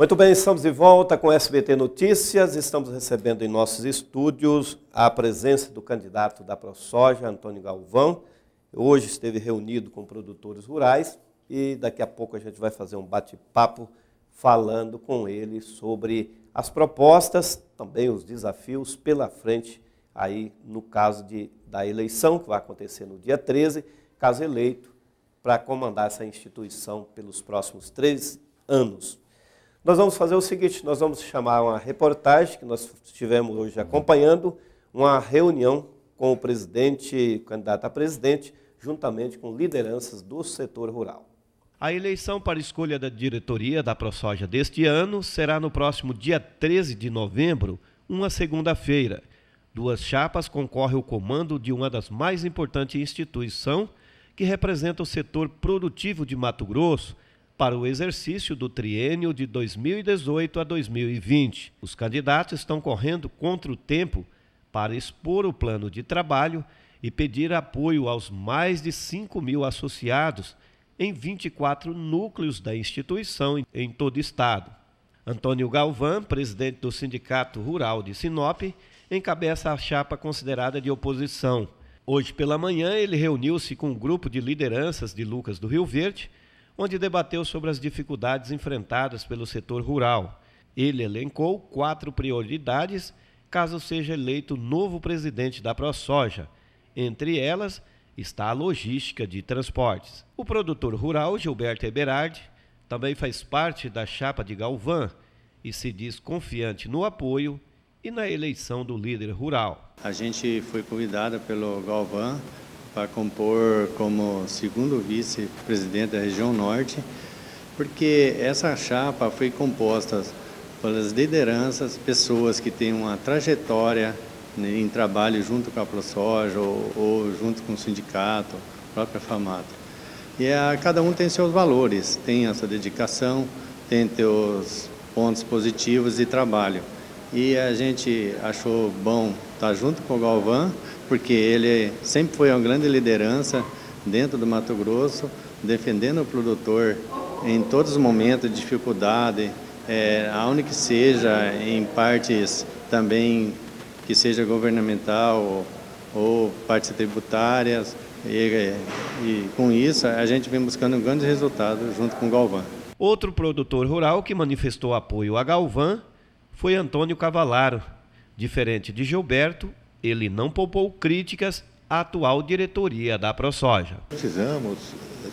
Muito bem, estamos de volta com SBT Notícias. Estamos recebendo em nossos estúdios a presença do candidato da ProSoja, Antônio Galvão. Hoje esteve reunido com produtores rurais e daqui a pouco a gente vai fazer um bate-papo falando com ele sobre as propostas, também os desafios pela frente, aí no caso da eleição, que vai acontecer no dia 13, caso eleito, para comandar essa instituição pelos próximos 3 anos. Nós vamos fazer o seguinte, nós vamos chamar uma reportagem que nós estivemos hoje acompanhando, uma reunião com o presidente, candidato a presidente, juntamente com lideranças do setor rural. A eleição para a escolha da diretoria da ProSoja deste ano será no próximo dia 13 de novembro, uma segunda-feira. 2 chapas concorrem ao comando de uma das mais importantes instituições que representa o setor produtivo de Mato Grosso, para o exercício do triênio de 2018 a 2020. Os candidatos estão correndo contra o tempo para expor o plano de trabalho e pedir apoio aos mais de 5.000 associados em 24 núcleos da instituição em todo o estado. Antônio Galvão, presidente do Sindicato Rural de Sinop, encabeça a chapa considerada de oposição. Hoje pela manhã ele reuniu-se com um grupo de lideranças de Lucas do Rio Verde, onde debateu sobre as dificuldades enfrentadas pelo setor rural. Ele elencou 4 prioridades caso seja eleito novo presidente da ProSoja. Entre elas está a logística de transportes. O produtor rural Gilberto Eberardi também faz parte da chapa de Galvão e se diz confiante no apoio e na eleição do líder rural. A gente foi convidada pelo Galvão para compor como segundo vice-presidente da região norte, porque essa chapa foi composta pelas lideranças, pessoas que têm uma trajetória em trabalho junto com a ProSoja ou junto com o sindicato, a própria FAMATO. E cada um tem seus valores, tem a sua dedicação, tem seus pontos positivos de trabalho. E a gente achou bom estar junto com o Galvão, porque ele sempre foi uma grande liderança dentro do Mato Grosso, defendendo o produtor em todos os momentos de dificuldade, aonde que seja, em partes também que seja governamental ou partes tributárias, e com isso a gente vem buscando um grande resultado junto com o Galvão. Outro produtor rural que manifestou apoio a Galvão foi Antônio Cavalaro. Diferente de Gilberto, ele não poupou críticas à atual diretoria da ProSoja. Precisamos,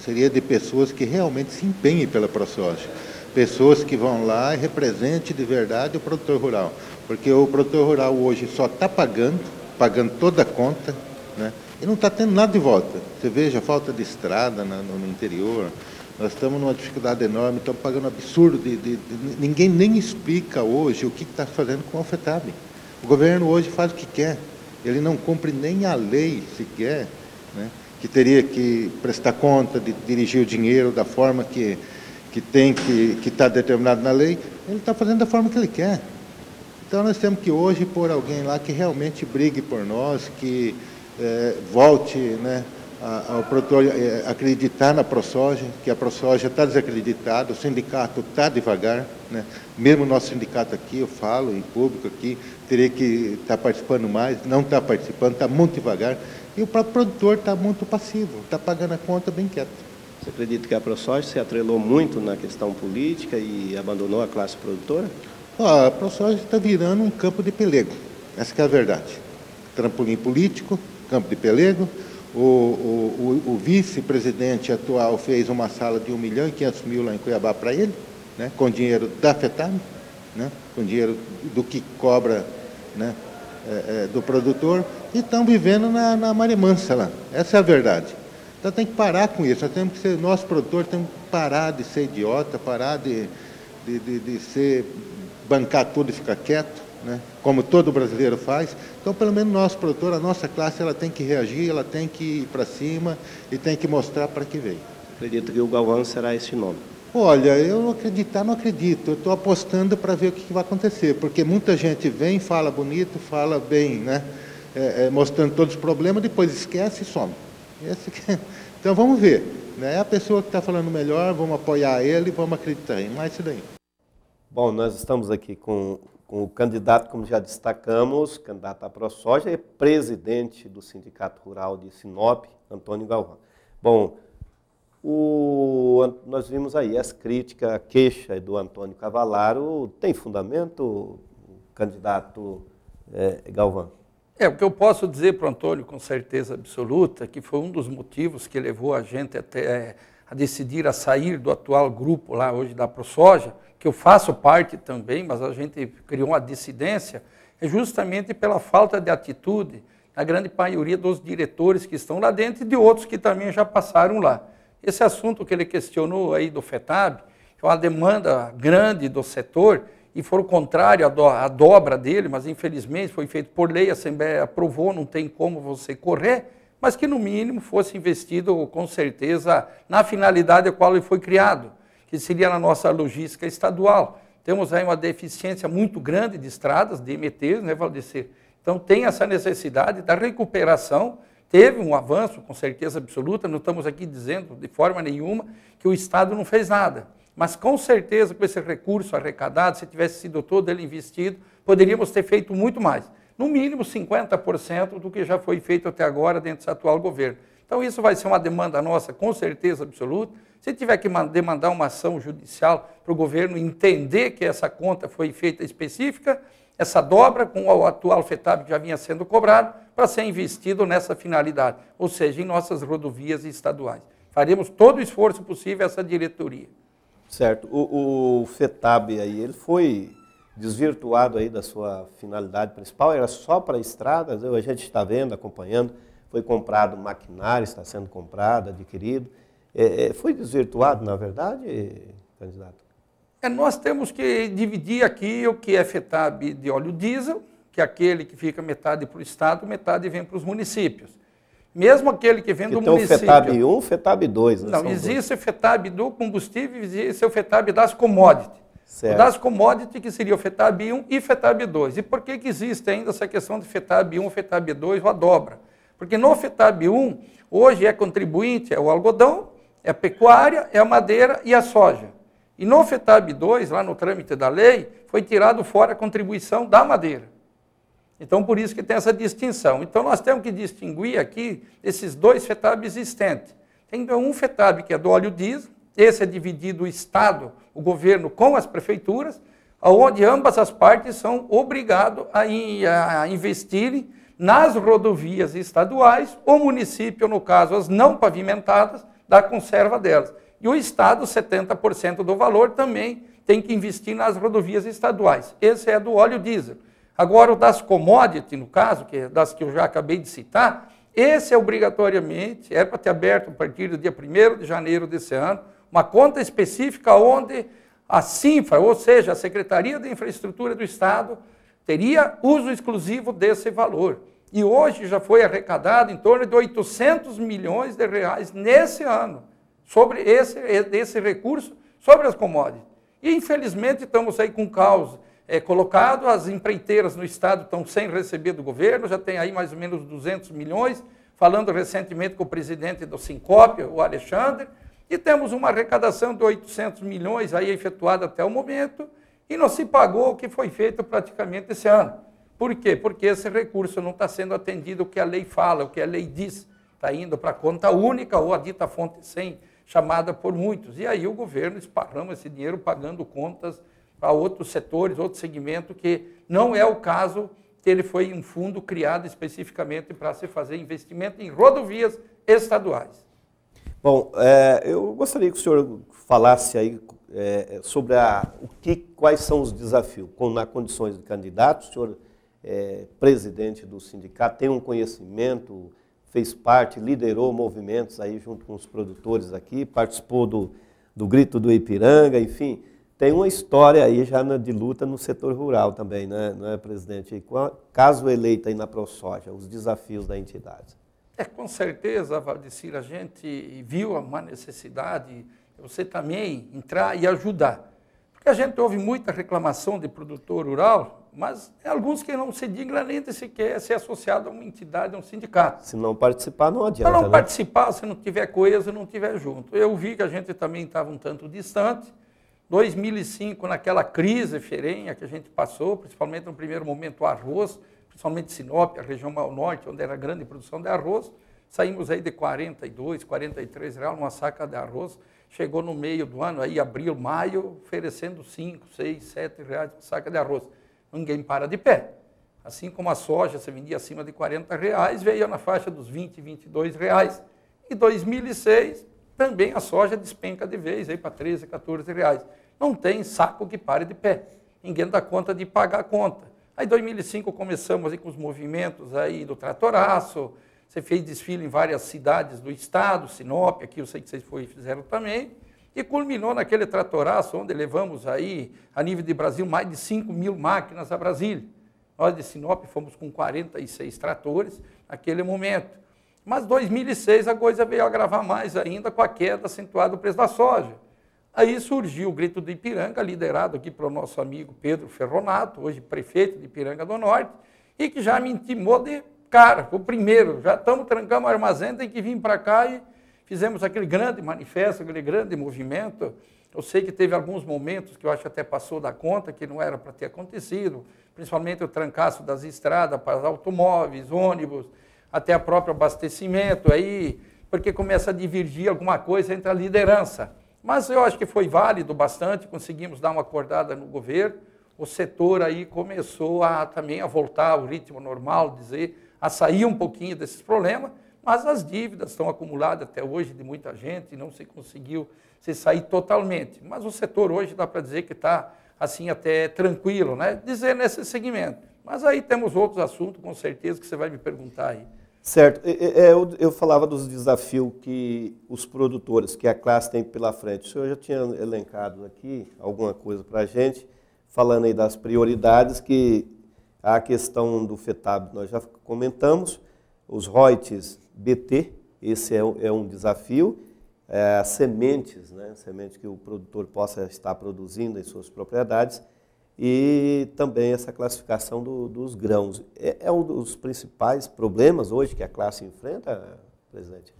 seria de pessoas que realmente se empenhem pela ProSoja. Pessoas que vão lá e representem de verdade o produtor rural. Porque o produtor rural hoje só está pagando toda a conta, né? E não está tendo nada de volta. Você veja a falta de estrada no interior. Nós estamos numa dificuldade enorme, estamos pagando um absurdo. Ninguém nem explica hoje o que está fazendo com o Alfetab. O governo hoje faz o que quer. Ele não cumpre nem a lei sequer, né, que teria que prestar conta de dirigir o dinheiro da forma que está determinado na lei. Ele está fazendo da forma que ele quer. Então nós temos que hoje pôr alguém lá que realmente brigue por nós, que volte, né, ao produtor acreditar na ProSoja, que a ProSoja está desacreditada, o sindicato está devagar, né? Mesmo o nosso sindicato aqui, eu falo em público aqui, teria que estar participando mais, não está participando, está muito devagar, e o próprio produtor está muito passivo, está pagando a conta bem quieto. Você acredita que a ProSoja se atrelou muito na questão política e abandonou a classe produtora? A ProSoja está virando um campo de pelego, essa que é a verdade. Trampolim político, campo de pelego. O vice-presidente atual fez uma sala de 1.500.000 lá em Cuiabá para ele, né, com dinheiro da FETAB, né, com dinheiro do que cobra, né, do produtor, e estão vivendo na maré mansa lá. Essa é a verdade. Então tem que parar com isso. Nós temos que ser, nós produtores temos que parar de ser idiota, parar de bancar tudo e ficar quieto, né, como todo brasileiro faz. Então, pelo menos nosso produtor, a nossa classe, ela tem que reagir, ela tem que ir para cima e tem que mostrar para que veio. Acredito que o Galvão será esse nome. Olha, eu acreditar, não acredito. Eu estou apostando para ver o que vai acontecer, porque muita gente vem, fala bonito, fala bem, né, mostrando todos os problemas, depois esquece e some. Então, vamos ver. Né? É a pessoa que está falando melhor, vamos apoiar ele, vamos acreditar em mais isso daí. Bom, nós estamos aqui com o candidato, como já destacamos, candidato à ProSoja, é presidente do Sindicato Rural de Sinop, Antônio Galvão. Bom, nós vimos aí as críticas, a queixa do Antônio Cavalaro. Tem fundamento, candidato Galvão? O que eu posso dizer para o Antônio com certeza absoluta, que foi um dos motivos que levou a gente até a decidir a sair do atual grupo lá hoje da ProSoja, que eu faço parte também, mas a gente criou uma dissidência, é justamente pela falta de atitude na grande maioria dos diretores que estão lá dentro e de outros que também já passaram lá. Esse assunto que ele questionou aí do FETAB, que é uma demanda grande do setor, e for o contrário à dobra dele, mas infelizmente foi feito por lei, a Assembleia aprovou, não tem como você correr, mas que no mínimo fosse investido com certeza na finalidade a qual ele foi criado, que seria na nossa logística estadual. Temos aí uma deficiência muito grande de estradas, de MTs, né, Valdecir? Então tem essa necessidade da recuperação. Teve um avanço, com certeza absoluta, não estamos aqui dizendo de forma nenhuma que o Estado não fez nada. Mas com certeza com esse recurso arrecadado, se tivesse sido todo ele investido, poderíamos ter feito muito mais. No mínimo 50% do que já foi feito até agora dentro desse atual governo. Então isso vai ser uma demanda nossa, com certeza absoluta. Se tiver que demandar uma ação judicial para o governo entender que essa conta foi feita específica, essa dobra com o atual FETAB que já vinha sendo cobrado, para ser investido nessa finalidade, ou seja, em nossas rodovias estaduais. Faremos todo o esforço possível essa diretoria. Certo. O FETAB aí, ele foi desvirtuado aí da sua finalidade principal, era só para estradas, a gente está vendo, acompanhando, foi comprado maquinário, está sendo comprado, adquirido. Foi desvirtuado, na verdade, candidato? Nós temos que dividir aqui o que é FETAB de óleo diesel, que é aquele que fica metade para o Estado, metade vem para os municípios. Mesmo aquele que vem do município... Então, FETAB 1, FETAB 2. Não, existe o FETAB do combustível e existe o FETAB das commodities. Certo. O das commodities, que seria o FETAB 1 e FETAB 2. E por que existe ainda essa questão de FETAB 1, FETAB 2 ou a dobra? Porque no FETAB 1, hoje é contribuinte, é o algodão, é a pecuária, é a madeira e a soja. E no FETAB 2, lá no trâmite da lei, foi tirado fora a contribuição da madeira. Então, por isso que tem essa distinção. Então, nós temos que distinguir aqui esses dois FETAB existentes. Tem um FETAB que é do óleo diesel, esse é dividido o Estado, o governo com as prefeituras, onde ambas as partes são obrigadas a investirem nas rodovias estaduais, o município, no caso, as não pavimentadas, da conserva delas. E o Estado, 70% do valor, também tem que investir nas rodovias estaduais. Esse é do óleo diesel. Agora, o das commodities, no caso, que é das que eu já acabei de citar, esse é obrigatoriamente, era para ter aberto a partir do dia 1º de janeiro desse ano, uma conta específica onde a CINFRA, ou seja, a Secretaria de Infraestrutura do Estado, teria uso exclusivo desse valor. E hoje já foi arrecadado em torno de 800 milhões de reais nesse ano, sobre esse recurso, sobre as commodities. E, infelizmente, estamos aí com o caos colocado, as empreiteiras no Estado estão sem receber do governo, já tem aí mais ou menos 200 milhões, falando recentemente com o presidente do Sincope, o Alexandre, e temos uma arrecadação de 800 milhões aí efetuada até o momento, e não se pagou o que foi feito praticamente esse ano. Por quê? Porque esse recurso não está sendo atendido o que a lei fala, o que a lei diz. Está indo para a conta única ou a dita fonte 100, chamada por muitos. E aí o governo esparrama esse dinheiro pagando contas para outros setores, outro segmento, que não é o caso que ele foi um fundo criado especificamente para se fazer investimento em rodovias estaduais. Bom, eu gostaria que o senhor falasse aí sobre quais são os desafios. Nas condições de candidato, o senhor é presidente do sindicato, tem um conhecimento, fez parte, liderou movimentos aí junto com os produtores aqui, participou do Grito do Ipiranga, enfim, tem uma história aí já de luta no setor rural também, né, não é, presidente? Caso eleito aí na ProSoja, os desafios da entidade. Com certeza, Valdecir, a gente viu uma necessidade de você também entrar e ajudar. Porque a gente ouve muita reclamação de produtor rural, mas alguns que não se dignam nem sequer ser associado a uma entidade, a um sindicato. Se não participar, não adianta. Se não participar, se não tiver coeso, não tiver junto. Eu vi que a gente também estava um tanto distante, 2005, naquela crise ferrenha que a gente passou, principalmente no primeiro momento o arroz, principalmente Sinop, a região norte, onde era a grande produção de arroz, saímos aí de 42, 43 reais numa saca de arroz, chegou no meio do ano, aí abril, maio, oferecendo 5, 6, 7 reais uma saca de arroz. Ninguém para de pé. Assim como a soja se vendia acima de 40 reais, veio na faixa dos 20, 22 reais. Em 2006, também a soja despenca de vez, aí para 13, 14 reais. Não tem saco que pare de pé. Ninguém dá conta de pagar a conta. Aí em 2005 começamos aí com os movimentos aí do tratoraço, você fez desfile em várias cidades do estado, Sinop, aqui eu sei que vocês fizeram também, e culminou naquele tratoraço, onde levamos aí, a nível de Brasil, mais de 5.000 máquinas a Brasília. Nós de Sinop fomos com 46 tratores naquele momento. Mas em 2006 a coisa veio agravar mais ainda com a queda acentuada do preço da soja. Aí surgiu o Grito do Ipiranga, liderado aqui pelo nosso amigo Pedro Ferronato, hoje prefeito de Ipiranga do Norte, e que já me intimou de cara, o primeiro, já trancamos o armazém, tem que vir para cá e fizemos aquele grande manifesto, aquele grande movimento. Eu sei que teve alguns momentos que eu acho que até passou da conta, que não era para ter acontecido, principalmente o trancaço das estradas para automóveis, ônibus, até o próprio abastecimento, aí, porque começa a divergir alguma coisa entre a liderança. Mas eu acho que foi válido bastante, conseguimos dar uma acordada no governo, o setor aí começou também a voltar ao ritmo normal, a sair um pouquinho desses problemas, mas as dívidas estão acumuladas até hoje de muita gente, não se conseguiu se sair totalmente. Mas o setor hoje dá para dizer que está assim até tranquilo, né? Dizer nesse segmento. Mas aí temos outros assuntos, com certeza, que você vai me perguntar aí. Certo. Eu falava dos desafios que os produtores, que a classe tem pela frente. O senhor já tinha elencado aqui alguma coisa para a gente, falando aí das prioridades, que a questão do FETAB nós já comentamos, os royalties BT, esse é um desafio, as sementes, né, sementes que o produtor possa estar produzindo em suas propriedades, e também essa classificação dos grãos. É um dos principais problemas hoje que a classe enfrenta, presidente?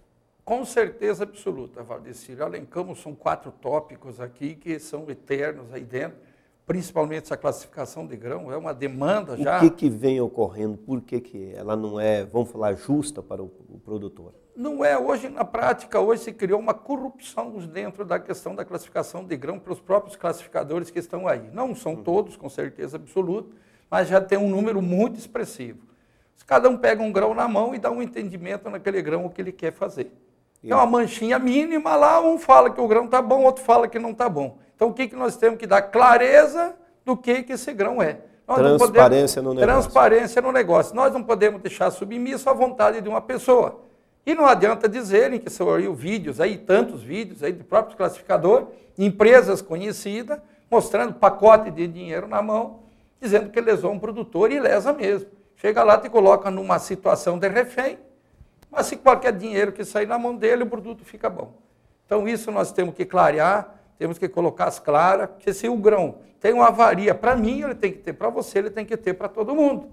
Com certeza absoluta, Valdecir. Elencamos, são 4 tópicos aqui que são eternos aí dentro, principalmente essa classificação de grão, é uma demanda já... O que vem ocorrendo? Por que ela não é, vamos falar, justa para o produtor? Não é. Hoje, na prática, hoje se criou uma corrupção dentro da questão da classificação de grão pelos próprios classificadores que estão aí. Não são todos, com certeza absoluta, mas já tem um número muito expressivo. Cada um pega um grão na mão e dá um entendimento naquele grão o que ele quer fazer. É uma manchinha mínima lá, um fala que o grão está bom, outro fala que não está bom. Então, o que nós temos que dar? Clareza do que esse grão é. Transparência no negócio. Transparência no negócio. Nós não podemos deixar submisso à vontade de uma pessoa. E não adianta dizerem que são aí vídeos, aí, tantos vídeos aí do próprio classificador, empresas conhecidas, mostrando pacote de dinheiro na mão, dizendo que lesou um produtor e lesa mesmo. Chega lá, te coloca numa situação de refém, mas se qualquer dinheiro que sair na mão dele, o produto fica bom. Então isso nós temos que clarear, temos que colocar as claras, que se o grão tem uma avaria, para mim ele tem que ter, para você ele tem que ter, para todo mundo.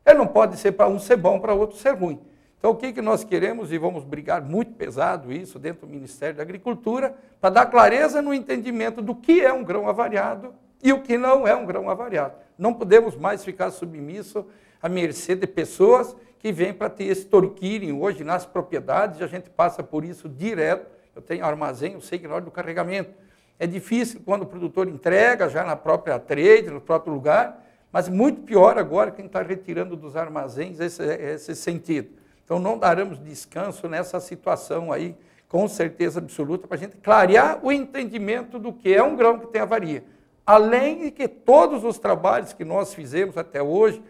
Ele não pode ser para um ser bom, para outro ser ruim. Então o que nós queremos, e vamos brigar muito pesado isso dentro do Ministério da Agricultura, para dar clareza no entendimento do que é um grão avariado e o que não é um grão avariado. Não podemos mais ficar submissos à mercê de pessoas que vêm para te extorquirem hoje nas propriedades, a gente passa por isso direto. Eu tenho armazém, eu sei que na hora do carregamento é difícil quando o produtor entrega já na própria trade, no próprio lugar, mas muito pior agora quem está retirando dos armazéns esse sentido. Então não daremos descanso nessa situação aí, com certeza absoluta, para a gente clarear o entendimento do que é um grão que tem avaria. Além de que todos os trabalhos que nós fizemos até hoje,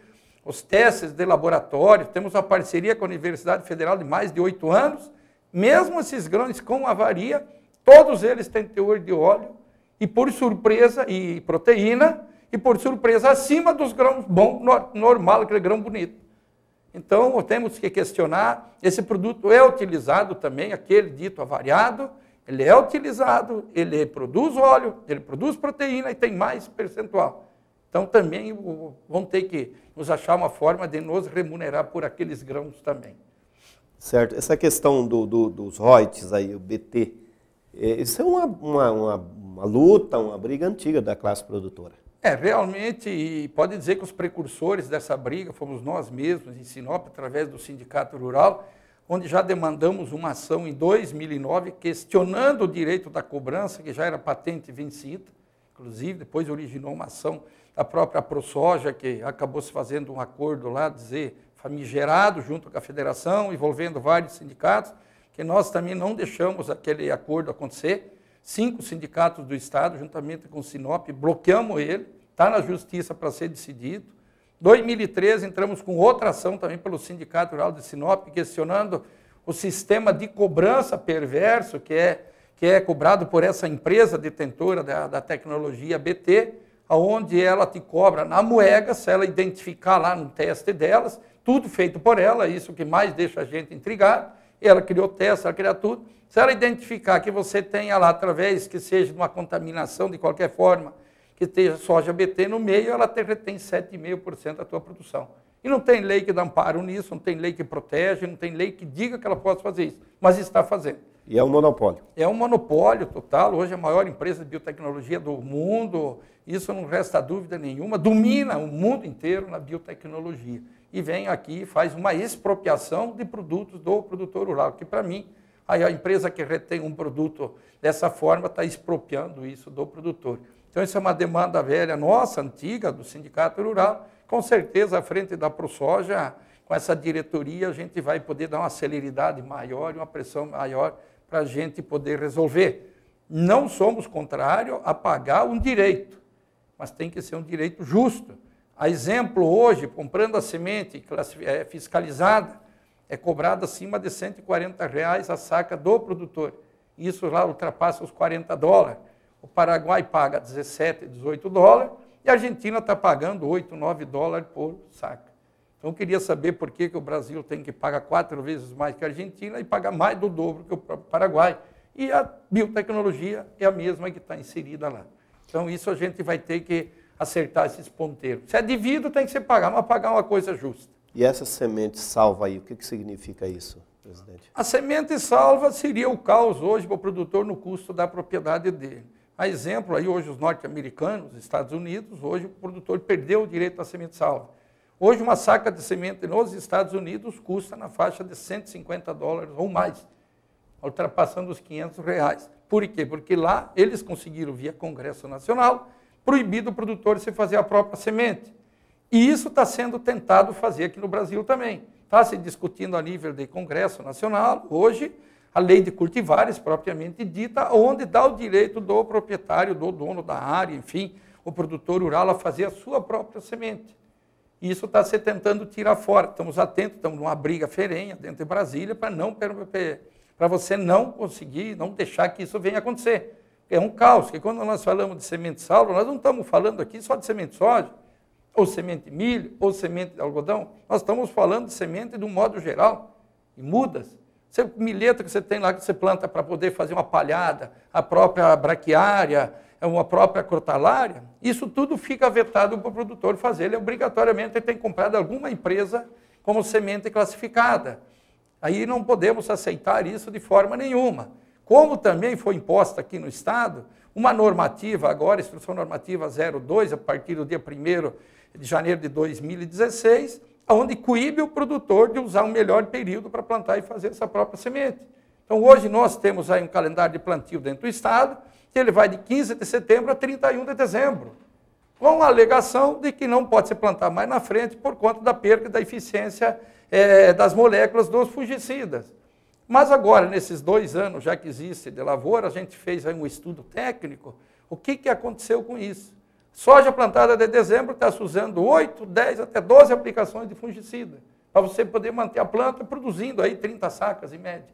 os testes de laboratório, temos uma parceria com a Universidade Federal de mais de 8 anos, mesmo esses grãos com avaria, todos eles têm teor de óleo, e por surpresa, e proteína, e por surpresa acima dos grãos bom, normal, aquele grão bonito. Então, temos que questionar, esse produto é utilizado também, aquele dito avariado, ele é utilizado, ele produz óleo, ele produz proteína e tem mais percentual. Então, também vão ter que nos achar uma forma de nos remunerar por aqueles grãos também. Certo. Essa questão dos royalties aí, o BT, isso é uma uma luta, uma briga antiga da classe produtora. Realmente, pode dizer que os precursores dessa briga fomos nós mesmos, em Sinop, através do Sindicato Rural, onde já demandamos uma ação em 2009, questionando o direito da cobrança, que já era patente vencida, inclusive, depois originou uma ação da própria ProSoja, que acabou se fazendo um acordo lá, dizer, famigerado, junto com a federação, envolvendo vários sindicatos, que nós também não deixamos aquele acordo acontecer. 5 sindicatos do Estado, juntamente com o Sinop, bloqueamos ele, está na justiça para ser decidido. Em 2013, entramos com outra ação também pelo Sindicato Rural de Sinop, questionando o sistema de cobrança perverso que é cobrado por essa empresa detentora da tecnologia BT, onde ela te cobra na moeda, se ela identificar lá no teste delas, tudo feito por ela, isso que mais deixa a gente intrigado. Ela criou teste, ela criou tudo. Se ela identificar que você tenha lá, através que seja de uma contaminação de qualquer forma, que esteja soja BT no meio, ela retém 7,5% da tua produção. E não tem lei que dá amparo nisso, não tem lei que protege, não tem lei que diga que ela possa fazer isso, mas está fazendo. E é um monopólio. É um monopólio total, hoje é a maior empresa de biotecnologia do mundo, isso não resta dúvida nenhuma, domina o mundo inteiro na biotecnologia. E vem aqui e faz uma expropriação de produtos do produtor rural, que para mim, a empresa que retém um produto dessa forma está expropriando isso do produtor. Então isso é uma demanda velha nossa, antiga, do Sindicato Rural. Com certeza, à frente da ProSoja, com essa diretoria, a gente vai poder dar uma celeridade maior e uma pressão maior para a gente poder resolver. Não somos contrários a pagar um direito, mas tem que ser um direito justo. A exemplo, hoje, comprando a semente fiscalizada, é cobrado acima de R$140 a saca do produtor. Isso lá ultrapassa os $40. O Paraguai paga 17, 18 dólares e a Argentina está pagando 8, 9 dólares por saca. Então, eu queria saber por que o Brasil tem que pagar 4 vezes mais que a Argentina e pagar mais do dobro que o Paraguai. E a biotecnologia é a mesma que está inserida lá. Então, isso a gente vai ter que acertar esses ponteiros. Se é devido, tem que ser pagar, mas pagar uma coisa justa. E essa semente salva aí, o que significa isso, presidente? A semente salva seria o caos hoje para o produtor no custo da propriedade dele. A exemplo, aí hoje os norte-americanos, Estados Unidos, hoje o produtor perdeu o direito à semente salva. Hoje uma saca de semente nos Estados Unidos custa na faixa de 150 dólares ou mais, ultrapassando os R$500. Por quê? Porque lá eles conseguiram, via Congresso Nacional, proibir o produtor se fazer a própria semente. E isso está sendo tentado fazer aqui no Brasil também. Está se discutindo a nível de Congresso Nacional, hoje, a lei de cultivares, propriamente dita, onde dá o direito do proprietário, do dono da área, enfim, o produtor rural, a fazer a sua própria semente. E isso está se tentando tirar fora. Estamos atentos, estamos numa briga ferrenha dentro de Brasília para você não conseguir, não deixar que isso venha acontecer. É um caos, que quando nós falamos de semente salva, nós não estamos falando aqui só de semente de soja, ou semente de milho, ou semente de algodão. Nós estamos falando de semente de um modo geral, e mudas. O milheto que você tem lá, que você planta para poder fazer uma palhada, a própria braquiária, uma própria crotalária, isso tudo fica vetado para o produtor fazer. Ele obrigatoriamente tem que comprar de alguma empresa como semente classificada. Aí não podemos aceitar isso de forma nenhuma. Como também foi imposta aqui no Estado, uma normativa agora, Instrução Normativa 02, a partir do dia 1º de janeiro de 2016, onde coíbe o produtor de usar um melhor período para plantar e fazer essa própria semente. Então, hoje nós temos aí um calendário de plantio dentro do Estado, que ele vai de 15 de setembro a 31 de dezembro, com a alegação de que não pode se plantar mais na frente por conta da perda da eficiência das moléculas dos fungicidas. Mas agora, nesses 2 anos, já que existe de lavoura, a gente fez aí um estudo técnico, o que aconteceu com isso? Soja plantada de dezembro está se usando 8, 10, até 12 aplicações de fungicida, para você poder manter a planta produzindo aí 30 sacas em média.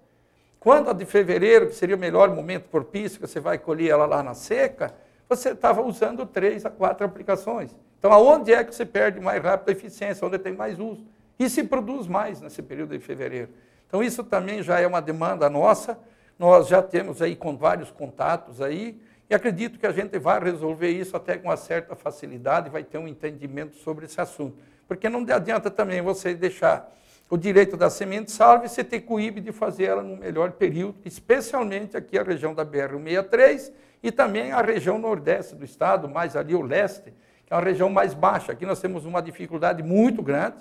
Quando a de fevereiro, que seria o melhor momento propício, que você vai colher ela lá na seca, você estava usando 3 a 4 aplicações. Então, aonde é que você perde mais rápido a eficiência? Onde tem mais uso. E se produz mais nesse período de fevereiro. Então, isso também já é uma demanda nossa. Nós já temos aí com vários contatos aí, e acredito que a gente vai resolver isso até com uma certa facilidade, vai ter um entendimento sobre esse assunto. Porque não adianta também você deixar o direito da semente salva e você ter coíbe de fazer ela no melhor período, especialmente aqui a região da BR-163 E também a região nordeste do estado, mais ali o leste, que é uma região mais baixa. Aqui nós temos uma dificuldade muito grande.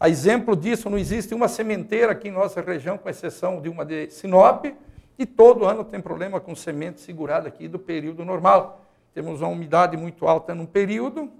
A exemplo disso, não existe uma sementeira aqui em nossa região, com exceção de uma de Sinop, e todo ano tem problema com semente segurada aqui do período normal. Temos uma umidade muito alta num período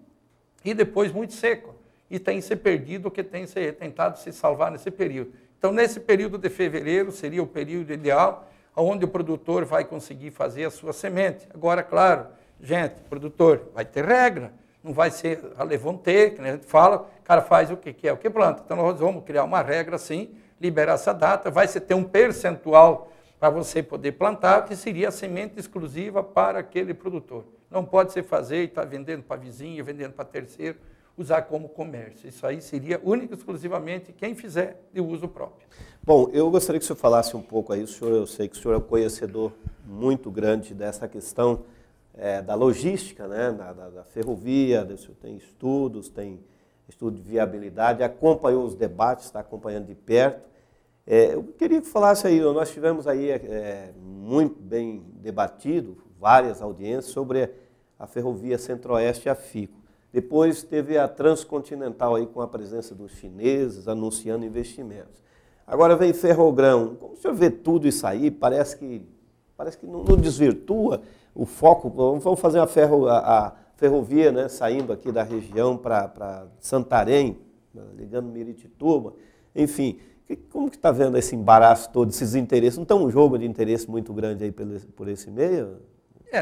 e depois muito seco. E tem se perdido o que tem se tentado se salvar nesse período. Então, nesse período de fevereiro, seria o período ideal, onde o produtor vai conseguir fazer a sua semente. Agora, claro, gente, produtor, vai ter regra. Não vai ser a levante, que a gente fala, o cara faz o que quer, o que planta. Então, nós vamos criar uma regra assim, liberar essa data, vai se ter um percentual para você poder plantar, que seria a semente exclusiva para aquele produtor. Não pode ser fazer e estar vendendo para vizinho, vendendo para terceiro, usar como comércio. Isso aí seria único e exclusivamente quem fizer de uso próprio. Bom, eu gostaria que o senhor falasse um pouco aí, eu sei que o senhor é um conhecedor muito grande dessa questão da logística, né, da ferrovia, o senhor tem estudo de viabilidade, acompanhou os debates, está acompanhando de perto. Eu queria que falasse aí, nós tivemos aí muito bem debatido, várias audiências sobre a ferrovia Centro-Oeste e a FICO. Depois teve a Transcontinental aí com a presença dos chineses anunciando investimentos. Agora vem Ferrogrão. Como o senhor vê tudo isso aí, parece que não desvirtua o foco. Vamos fazer a ferrovia, né, saindo aqui da região para Santarém, ligando Miritituba, enfim. Como que está vendo esse embaraço todo, esses interesses? Não tem um jogo de interesse muito grande aí por esse meio?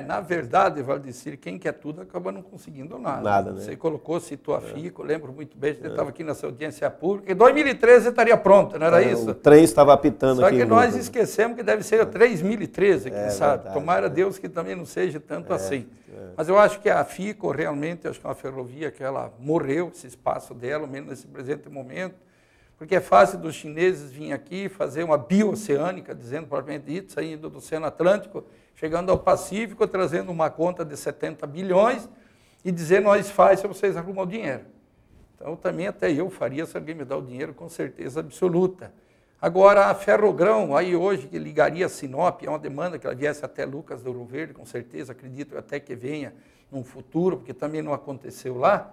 Na verdade, Valdecir, quem quer tudo acaba não conseguindo nada. Né? Você colocou, citou a FICO, lembro muito bem, você estava aqui nessa audiência pública, em 2013 estaria pronto, não era isso? O trem estava apitando aqui. Só que nós esquecemos que deve ser 3013, quem sabe. Verdade, Tomara Deus que também não seja tanto assim. Mas eu acho que a FICO realmente, acho que é uma ferrovia que ela morreu, esse espaço dela, menos nesse presente momento, porque é fácil dos chineses virem aqui fazer uma bioceânica, dizendo propriamente dito, saindo do Oceano Atlântico, chegando ao Pacífico, trazendo uma conta de 70 bilhões e dizer, nós faz se vocês arrumam o dinheiro. Então, também até eu faria se alguém me dá o dinheiro, com certeza absoluta. Agora, a Ferrogrão, aí hoje, que ligaria a Sinop, é uma demanda que ela viesse até Lucas do Ouro Verde, com certeza, acredito até que venha num futuro, porque também não aconteceu lá.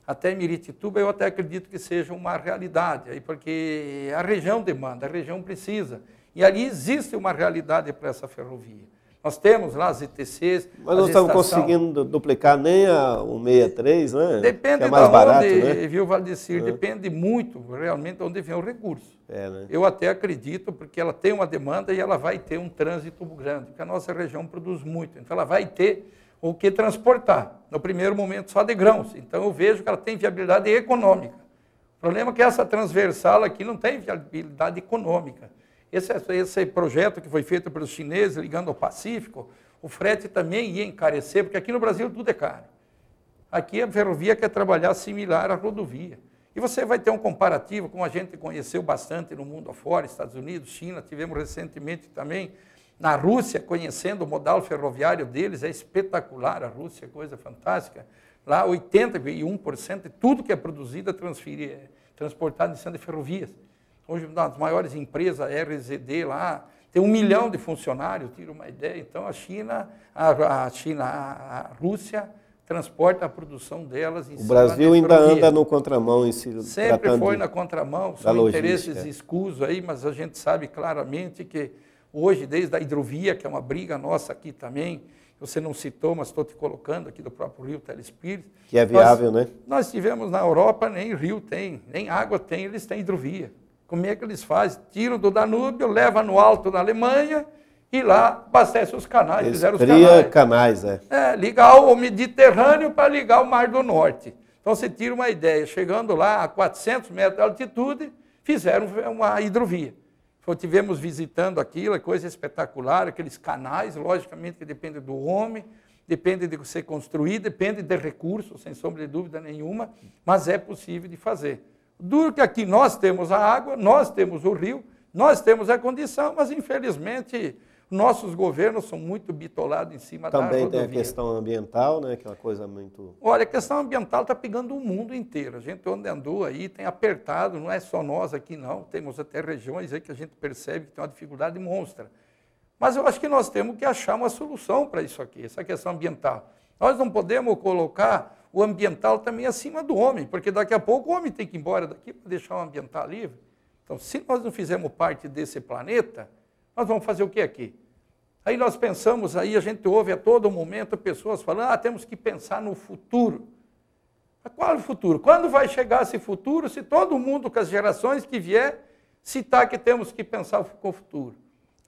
Até Miritituba, eu até acredito que seja uma realidade, aí, porque a região demanda, a região precisa. E ali existe uma realidade para essa ferrovia. Nós temos lá as ETCs. Mas não estamos conseguindo duplicar nem a 163, né? Depende que é mais de barato, onde, né? Viu, Valdecir? Depende muito, realmente, de onde vem o recurso. Né? Eu até acredito, porque ela tem uma demanda e ela vai ter um trânsito grande, porque a nossa região produz muito. Então, ela vai ter o que transportar. No primeiro momento, só de grãos. Então, eu vejo que ela tem viabilidade econômica. O problema é que essa transversal aqui não tem viabilidade econômica. Esse projeto que foi feito pelos chineses, ligando ao Pacífico, o frete também ia encarecer, porque aqui no Brasil tudo é caro. Aqui a ferrovia quer trabalhar similar à rodovia. E você vai ter um comparativo, como a gente conheceu bastante no mundo afora, Estados Unidos, China, tivemos recentemente também na Rússia, conhecendo o modal ferroviário deles, é espetacular a Rússia, coisa fantástica. Lá 81% de tudo que é produzido é transportado em cima de ferrovias. Hoje, uma das maiores empresas, a RZD lá, tem 1 milhão de funcionários, tira uma ideia. Então, a Rússia transporta a produção delas em cima de ferrovia. O Brasil ainda anda no contramão em si. Sempre foi na contramão, são interesses escusos aí, mas a gente sabe claramente que hoje, desde a hidrovia, que é uma briga nossa aqui também, você não citou, mas estou te colocando aqui do próprio Rio Telespírito. Que é viável, né? Nós tivemos na Europa, nem rio tem, nem água tem, eles têm hidrovia. Como é que eles fazem? Tiram do Danúbio, levam no alto da Alemanha e lá abastecem os canais. Eles fizeram os canais. Ligar o Mediterrâneo para ligar o Mar do Norte. Então, você tira uma ideia. Chegando lá a 400 metros de altitude, fizeram uma hidrovia. Tivemos visitando aquilo, é coisa espetacular, aqueles canais, logicamente que depende do homem, depende de você construir, depende de recursos, sem sombra de dúvida nenhuma, mas é possível de fazer. Duro que aqui nós temos a água, nós temos o rio, nós temos a condição, mas infelizmente nossos governos são muito bitolados em cima da rodovia. Também tem a questão ambiental, né, que é uma coisa muito... Olha, a questão ambiental está pegando o mundo inteiro. A gente onde andou aí tem apertado, não é só nós aqui não, temos até regiões aí que a gente percebe que tem uma dificuldade monstra. Mas eu acho que nós temos que achar uma solução para isso aqui, essa questão ambiental. Nós não podemos colocar o ambiental também acima do homem, porque daqui a pouco o homem tem que ir embora daqui para deixar o ambiental livre. Então, se nós não fizermos parte desse planeta, nós vamos fazer o que aqui? Aí nós pensamos, aí a gente ouve a todo momento pessoas falando, temos que pensar no futuro. Mas qual é o futuro? Quando vai chegar esse futuro, se todo mundo, com as gerações que vier, citar que temos que pensar com o futuro?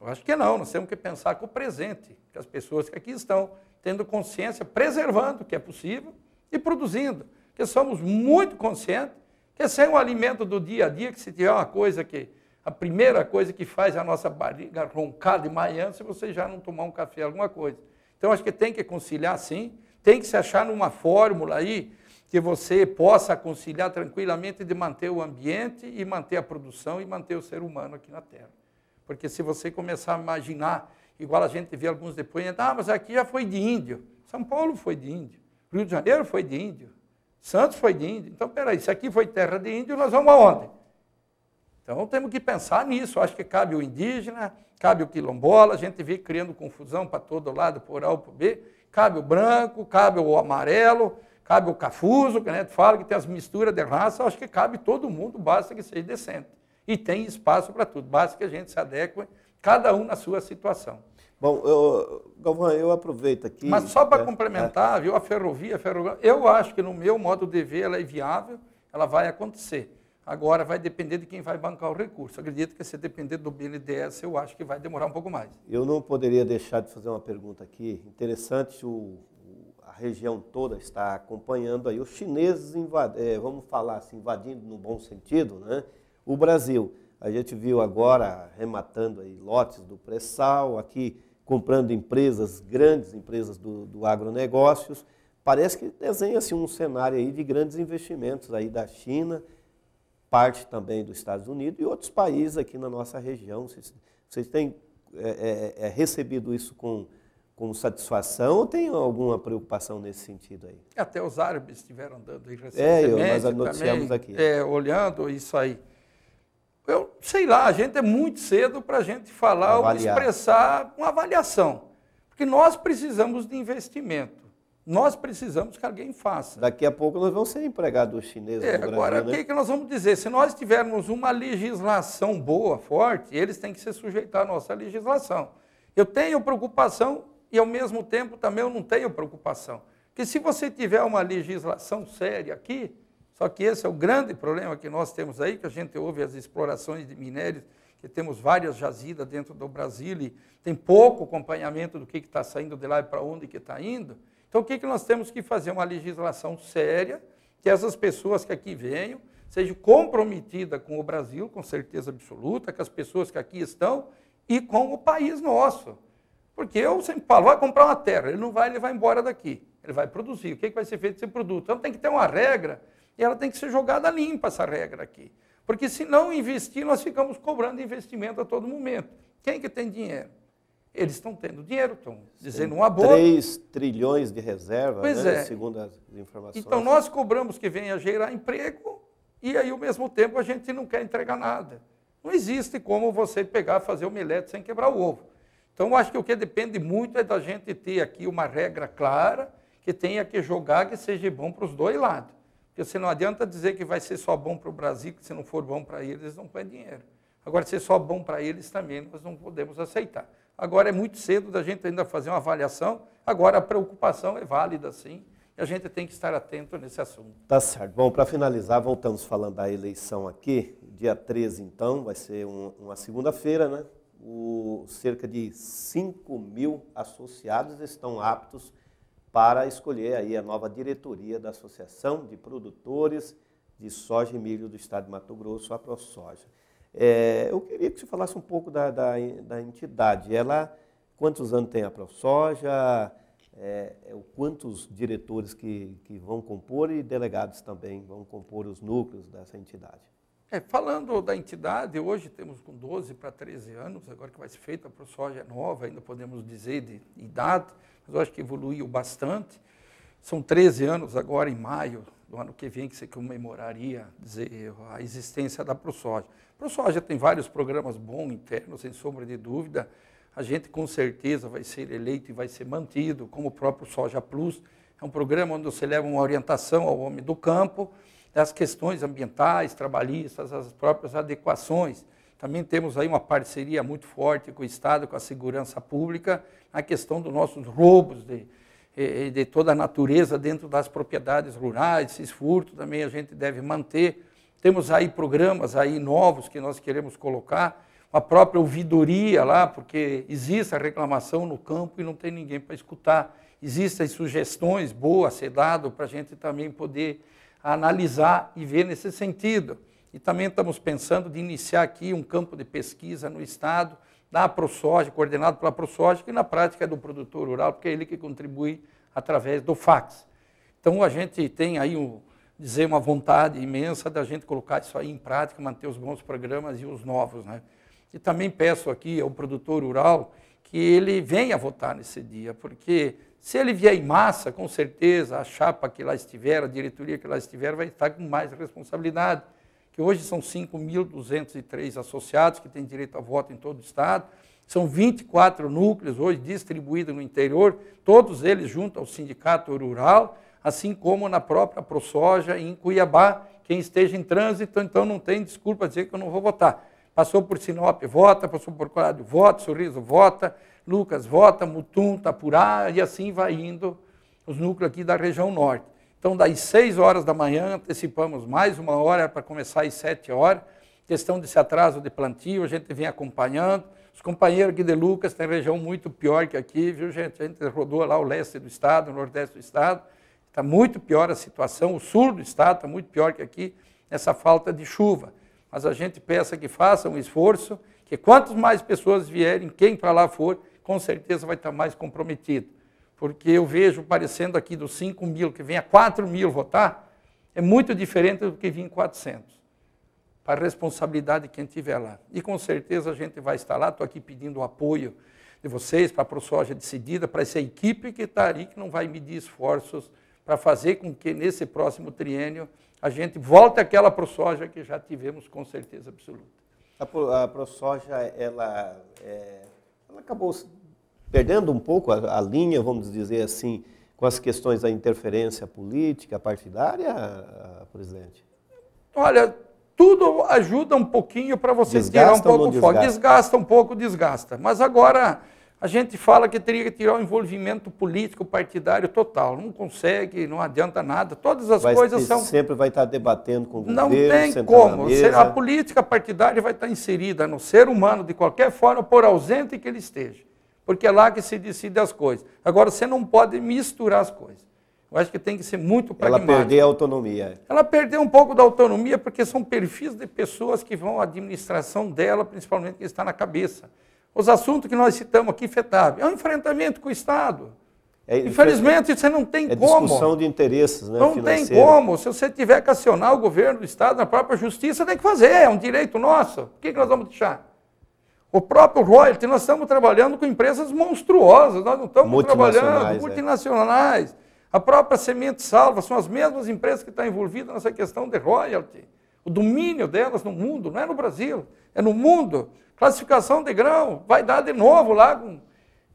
Eu acho que não, nós temos que pensar com o presente, com as pessoas que aqui estão, tendo consciência, preservando o que é possível e produzindo. Porque somos muito conscientes que sem o alimento do dia a dia, que se tiver uma coisa que, a primeira coisa que faz a nossa barriga roncar de manhã, se você já não tomar um café, alguma coisa. Então, acho que tem que conciliar sim, tem que se achar numa fórmula aí, que você possa conciliar tranquilamente de manter o ambiente e manter a produção e manter o ser humano aqui na Terra. Porque se você começar a imaginar, igual a gente vê alguns depoimentos, mas aqui já foi de índio, São Paulo foi de índio, Rio de Janeiro foi de índio, Santos foi de índio. Então, peraí, se aqui foi terra de índio, nós vamos aonde? Então, temos que pensar nisso. Acho que cabe o indígena, cabe o quilombola, a gente vê criando confusão para todo lado, por A ou por B, cabe o branco, cabe o amarelo, cabe o cafuso, que a gente fala que tem as misturas de raça, acho que cabe todo mundo, basta que seja decente. E tem espaço para tudo, basta que a gente se adeque, cada um na sua situação. Bom, Galvão, eu aproveito aqui... Mas só para complementar, viu, a ferrovia, eu acho que no meu modo de ver ela é viável, ela vai acontecer. Agora vai depender de quem vai bancar o recurso. Acredito que se depender do BNDES, eu acho que vai demorar um pouco mais. Eu não poderia deixar de fazer uma pergunta aqui. Interessante, a região toda está acompanhando aí os chineses, vamos falar assim, invadindo no bom sentido, né? O Brasil. A gente viu agora rematando aí lotes do pré-sal, aqui comprando empresas, grandes empresas do agronegócios. Parece que desenha-se um cenário aí de grandes investimentos aí da China, parte também dos Estados Unidos e outros países aqui na nossa região. Vocês têm recebido isso com satisfação ou tem alguma preocupação nesse sentido aí? Até os árabes estiveram dando aí recentemente. Nós noticiamos aqui. Olhando isso aí. Eu sei lá, a gente é muito cedo para a gente falar ou expressar uma avaliação. Porque nós precisamos de investimento. Nós precisamos que alguém faça. Daqui a pouco nós vamos ser empregados chineses no Brasil, agora, né? O que nós vamos dizer? Se nós tivermos uma legislação boa, forte, eles têm que se sujeitar à nossa legislação. Eu tenho preocupação e, ao mesmo tempo, também eu não tenho preocupação. Porque se você tiver uma legislação séria aqui, só que esse é o grande problema que nós temos aí, que a gente ouve as explorações de minérios, que temos várias jazidas dentro do Brasil e tem pouco acompanhamento do que está saindo de lá e para onde que está indo. Então, o que nós temos que fazer? Uma legislação séria, que essas pessoas que aqui venham sejam comprometidas com o Brasil, com certeza absoluta, com as pessoas que aqui estão e com o país nosso. Porque eu sempre falo, vai comprar uma terra, ele vai embora daqui, ele vai produzir. O que vai ser feito com esse produto? Então, tem que ter uma regra e ela tem que ser jogada limpa, essa regra aqui. Porque se não investir, nós ficamos cobrando investimento a todo momento. Quem que tem dinheiro? Eles estão tendo dinheiro, estão dizendo uma boa. 3 trilhões de reserva, né, segundo as informações. Então, nós cobramos que venha gerar emprego e aí, ao mesmo tempo, a gente não quer entregar nada. Não existe como você pegar, fazer omelete sem quebrar o ovo. Então, eu acho que o que depende muito é da gente ter aqui uma regra clara, que tenha que jogar, que seja bom para os dois lados. Porque você não adianta dizer que vai ser só bom para o Brasil, que se não for bom para eles, não põe dinheiro. Agora, se é só bom para eles também, nós não podemos aceitar. Agora, é muito cedo da gente ainda fazer uma avaliação. Agora, a preocupação é válida, sim, e a gente tem que estar atento nesse assunto. Tá certo. Bom, para finalizar, voltamos falando da eleição aqui. Dia 13, então, vai ser uma segunda-feira, né? Cerca de 5.000 associados estão aptos para escolher aí a nova diretoria da Associação de Produtores de Soja e Milho do Estado de Mato Grosso, a ProSoja. Eu queria que você falasse um pouco da entidade. Quantos anos tem a ProSoja, quantos diretores que vão compor e delegados também vão compor os núcleos dessa entidade? Falando da entidade, hoje temos com 12 para 13 anos, agora que vai ser feita a ProSoja nova, ainda podemos dizer de idade, mas eu acho que evoluiu bastante. São 13 anos agora, em maio do ano que vem, que se comemoraria a existência da ProSoja. A ProSoja tem vários programas bons internos, sem sombra de dúvida. a gente com certeza vai ser eleito e vai ser mantido, como o próprio Soja Plus. É um programa onde você leva uma orientação ao homem do campo, das questões ambientais, trabalhistas, as próprias adequações. Também temos aí uma parceria muito forte com o Estado, com a segurança pública, na questão dos nossos roubos de toda a natureza dentro das propriedades rurais, esses furtos também a gente deve manter. Temos aí programas aí novos que nós queremos colocar, a própria ouvidoria lá, porque existe a reclamação no campo e não tem ninguém para escutar. Existem sugestões boas a ser dado para a gente também poder analisar e ver nesse sentido. E também estamos pensando de iniciar aqui um campo de pesquisa no Estado, da ProSoja, coordenado pela ProSoja, que na prática é do produtor rural, porque é ele que contribui através do fax. Então a gente tem aí uma vontade imensa da gente colocar isso aí em prática, manter os bons programas e os novos, né? E também peço aqui ao produtor rural que ele venha votar nesse dia, porque se ele vier em massa, com certeza a chapa que lá estiver, a diretoria que lá estiver, vai estar com mais responsabilidade. Que hoje são 5.203 associados que têm direito a voto em todo o Estado, são 24 núcleos hoje distribuídos no interior, todos eles junto ao Sindicato Rural, assim como na própria ProSoja em Cuiabá, quem esteja em trânsito, então não tem desculpa dizer que eu não vou votar. Passou por Sinop, vota, passou por Colorado, vota, Sorriso, vota, Lucas, vota, Mutum, Itapurá, e assim vai indo os núcleos aqui da região norte. Então, das 6 horas da manhã, antecipamos mais 1 hora para começar às 7 horas. Questão desse atraso de plantio, a gente vem acompanhando. Os companheiros aqui de Lucas têm região muito pior que aqui, viu, gente? A gente rodou lá o leste do estado, o nordeste do estado. Está muito pior a situação. O sul do estado está muito pior que aqui, essa falta de chuva. Mas a gente peça que façam um esforço, que quantas mais pessoas vierem, quem para lá for, com certeza vai estar mais comprometido. Porque eu vejo parecendo aqui dos 5.000, que venha 4.000 votar, é muito diferente do que vir 400. Para a responsabilidade de quem estiver lá. E com certeza a gente vai estar lá, estou aqui pedindo o apoio de vocês, para a ProSoja decidida, para essa equipe que está ali, que não vai medir esforços para fazer com que nesse próximo triênio a gente volte àquela ProSoja que já tivemos com certeza absoluta. A ProSoja, ela acabou perdendo um pouco a linha, vamos dizer assim, com as questões da interferência política, partidária, presidente? Olha, tudo ajuda um pouquinho para você tirar um pouco o foco. Desgasta um pouco, desgasta. Mas agora a gente fala que teria que tirar o envolvimento político partidário total. Não consegue, não adianta nada. Todas as coisas são... Sempre vai estar debatendo com o governo, não tem como. A política partidária vai estar inserida no ser humano de qualquer forma, por ausente que ele esteja. Porque é lá que se decide as coisas. Agora, você não pode misturar as coisas. Eu acho que tem que ser muito pragmático. Ela perder a autonomia. Ela perdeu um pouco da autonomia, porque são perfis de pessoas que vão à administração dela, principalmente que está na cabeça. Os assuntos que nós citamos aqui, FETAB, é um enfrentamento com o Estado. Infelizmente, você não tem como. É discussão de interesses, né, não tem como. Se você tiver que acionar o governo do Estado, na própria justiça, tem que fazer. É um direito nosso. Por que nós vamos deixar? O próprio royalty, nós estamos trabalhando com empresas monstruosas, nós não estamos trabalhando multinacionais. A própria Semente Salva são as mesmas empresas que estão envolvidas nessa questão de royalty. O domínio delas no mundo, não é no Brasil, é no mundo. Classificação de grão, vai dar de novo lá com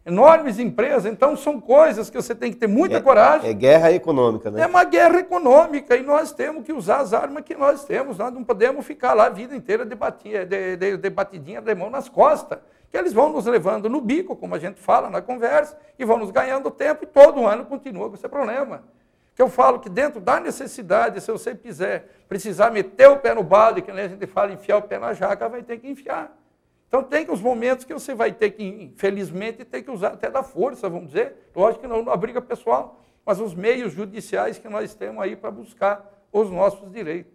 enormes empresas. Então, são coisas que você tem que ter muita coragem. É guerra econômica, né? É uma guerra econômica e nós temos que usar as armas que nós temos. Nós não podemos ficar lá a vida inteira debatidinha de mão nas costas. Que eles vão nos levando no bico, como a gente fala na conversa, e vão nos ganhando tempo e todo ano continua com esse problema. Que eu falo que dentro da necessidade, se você precisar meter o pé no balde, que a gente fala enfiar o pé na jaca, vai ter que enfiar. Então tem os momentos que você vai ter que, infelizmente, ter que usar até da força, vamos dizer. Lógico que não a briga pessoal, mas os meios judiciais que nós temos aí para buscar os nossos direitos.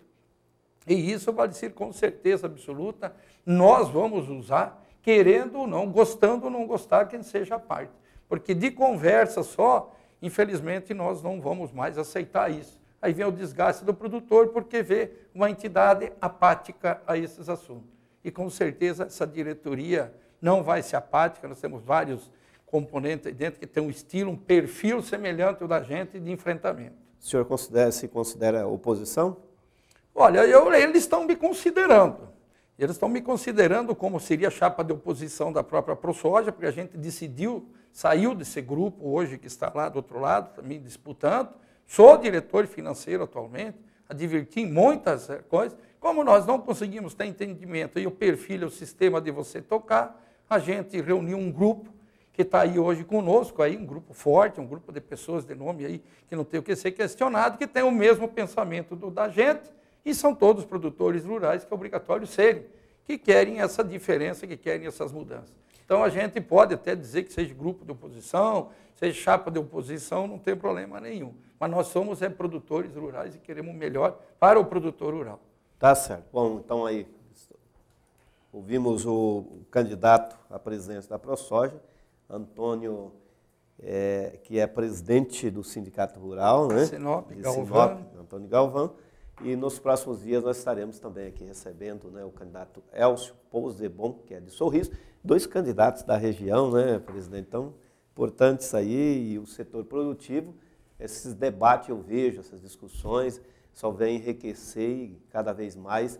E isso vale ser com certeza absoluta, nós vamos usar, querendo ou não, gostando ou não gostar, quem seja a parte. Porque de conversa só, infelizmente, nós não vamos mais aceitar isso. Aí vem o desgaste do produtor, porque vê uma entidade apática a esses assuntos. E com certeza essa diretoria não vai ser apática, nós temos vários componentes aí dentro que tem um estilo, um perfil semelhante ao da gente de enfrentamento. O senhor se considera oposição? Olha, eles estão me considerando. Eles estão me considerando como seria a chapa de oposição da própria ProSoja, porque a gente decidiu, saiu desse grupo hoje que está lá do outro lado, também disputando. Sou diretor financeiro atualmente, adverti em muitas coisas. Como nós não conseguimos ter entendimento e o perfil, o sistema de você tocar, a gente reuniu um grupo que está aí hoje conosco, aí, um grupo forte, um grupo de pessoas de nome aí, que não tem o que ser questionado, que tem o mesmo pensamento da gente, e são todos produtores rurais que é obrigatório serem, que querem essa diferença, que querem essas mudanças. Então a gente pode até dizer que seja grupo de oposição, seja chapa de oposição, não tem problema nenhum. Mas nós somos produtores rurais e queremos o melhor para o produtor rural. Tá certo. Bom, então aí ouvimos o candidato à presidência da ProSoja, Antônio, que é presidente do Sindicato Rural, né? Sinop, Antônio Galvão. E nos próximos dias nós estaremos também aqui recebendo, né, o candidato Elcio Pousebon, que é de Sorriso, 2 candidatos da região, né, presidente? Então, importante isso aí, e o setor produtivo, esses debates eu vejo, essas discussões, só vem enriquecer e cada vez mais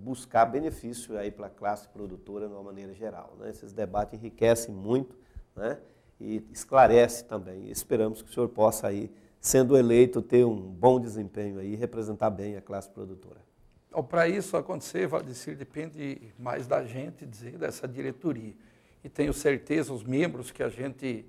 buscar benefício aí para a classe produtora de uma maneira geral, né? Esses debates enriquecem muito, né, e esclarece também. Esperamos que o senhor possa aí, sendo eleito, ter um bom desempenho aí e representar bem a classe produtora. Então, para isso acontecer, Valdecir, depende mais da gente, dessa diretoria. E tenho certeza, os membros que a gente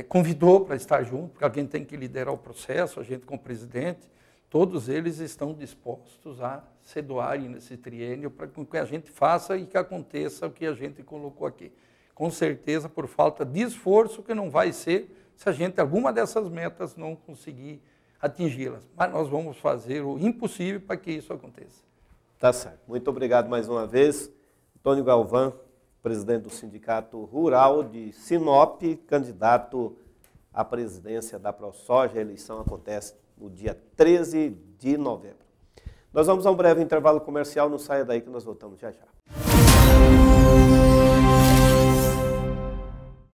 convidou para estar junto, porque alguém tem que liderar o processo, a gente como presidente, todos eles estão dispostos a se doarem nesse triênio para que a gente faça e que aconteça o que a gente colocou aqui. Com certeza, por falta de esforço, que não vai ser se a gente, alguma dessas metas, não conseguir atingi-las. Mas nós vamos fazer o impossível para que isso aconteça. Tá certo. Muito obrigado mais uma vez. Antônio Galvão, presidente do Sindicato Rural de Sinop, candidato à presidência da ProSoja. A eleição acontece no dia 13 de novembro. Nós vamos a um breve intervalo comercial. Não saia daí que nós voltamos já já.